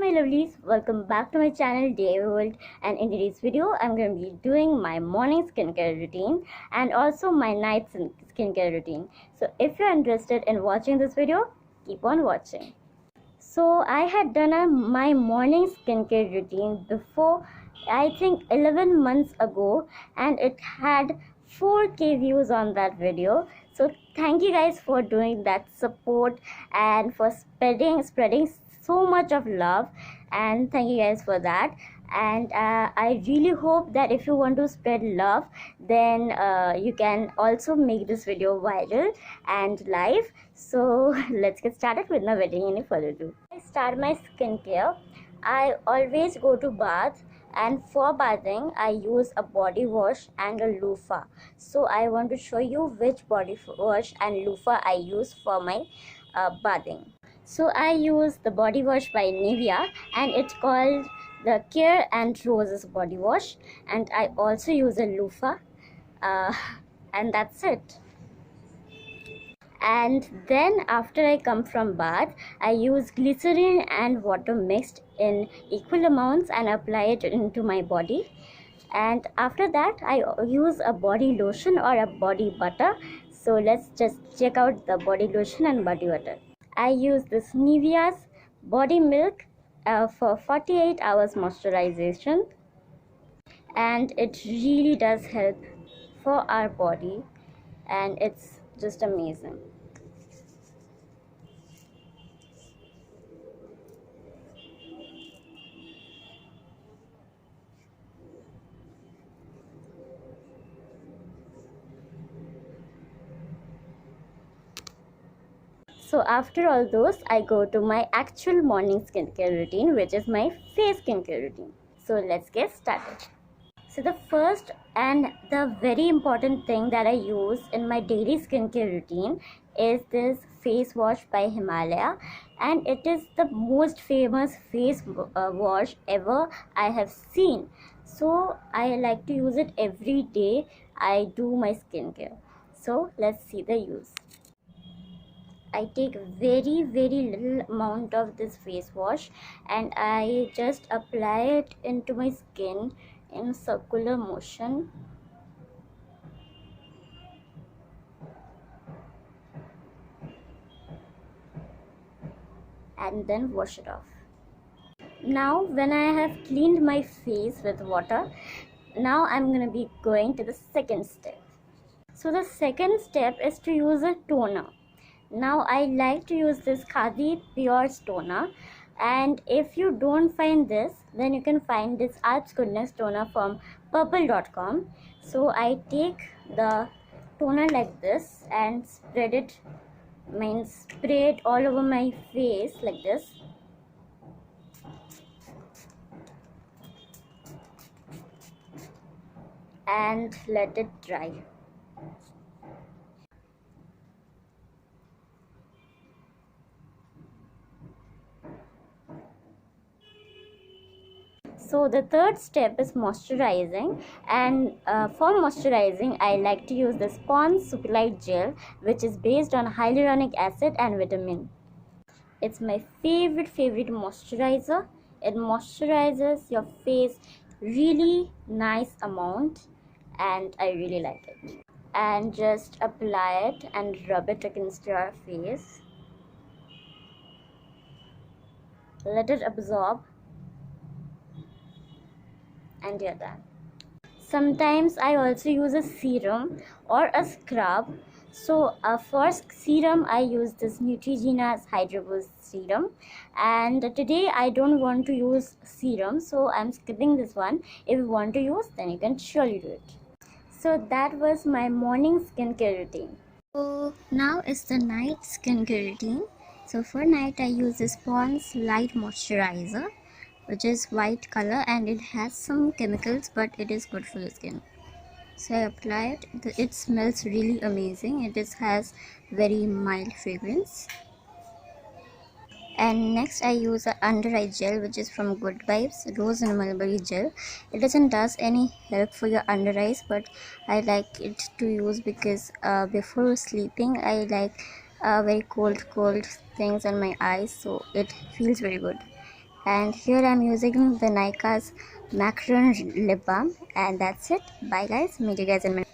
my lovelies, welcome back to my channel Day World, and in today's video I'm going to be doing my morning skincare routine and also my night skincare routine. So if you're interested in watching this video, keep on watching. So I had done my morning skincare routine before, I think 11 months ago, and it had 4K views on that video. So thank you guys for doing that support and for spreading so much of love, and thank you guys for that. And I really hope that if you want to spread love, then you can also make this video viral and live. So let's get started with my wedding any further ado. I start my skincare. I always go to bath, and for bathing I use a body wash and a loofah. So I want to show you which body wash and loofah I use for my bathing. So I use the body wash by Nivea, and it's called the Care and Roses body wash, and I also use a loofah, and that's it. And then after I come from bath, I use glycerin and water mixed in equal amounts and apply it into my body. And after that I use a body lotion or a body butter. So let's just check out the body lotion and body butter. I use this Nivea's body milk for 48 hours moisturization, and it really does help for our body, and it's just amazing. So after all those, I go to my actual morning skincare routine, which is my face skincare routine. So let's get started. So the first and the very important thing that I use in my daily skincare routine is this face wash by Himalaya, and it is the most famous face wash ever I have seen. So I like to use it every day I do my skincare. So let's see the use. I take very little amount of this face wash, and I just apply it into my skin in circular motion. And then wash it off. Now when I have cleaned my face with water, now I'm going to be going to the second step. So the second step is to use a toner. Now I like to use this Khadi Pure Toner, and if you don't find this, then you can find this Alps Goodness toner from purple.com. So I take the toner like this and spray it all over my face like this. And let it dry. So the third step is moisturizing, and for moisturizing I like to use the Pond's Superlight Gel, which is based on hyaluronic acid and vitamin. It's my favorite moisturizer. It moisturizes your face really nice amount, and I really like it. And just apply it and rub it against your face. Let it absorb, and you're done. Sometimes I also use a serum or a scrub. So for serum I use this Neutrogena's Hydro Boost serum, and today I don't want to use serum, so I'm skipping this one. If you want to use, then you can surely do it. So that was my morning skincare routine. So now is the night skincare routine. So for night I use this Pond's Light Moisturizer, which is white color, and it has some chemicals, but it is good for the skin. So I apply it. It smells really amazing. It has very mild fragrance. And next I use an under eye gel, which is from Good Vibes Rose and Mulberry Gel. It doesn't does any help for your under eyes, but I like it to use because before sleeping I like very cold things on my eyes, so it feels very good. And here I'm using the Nika's macaron lip balm, and that's it. Bye guys, meet you guys in my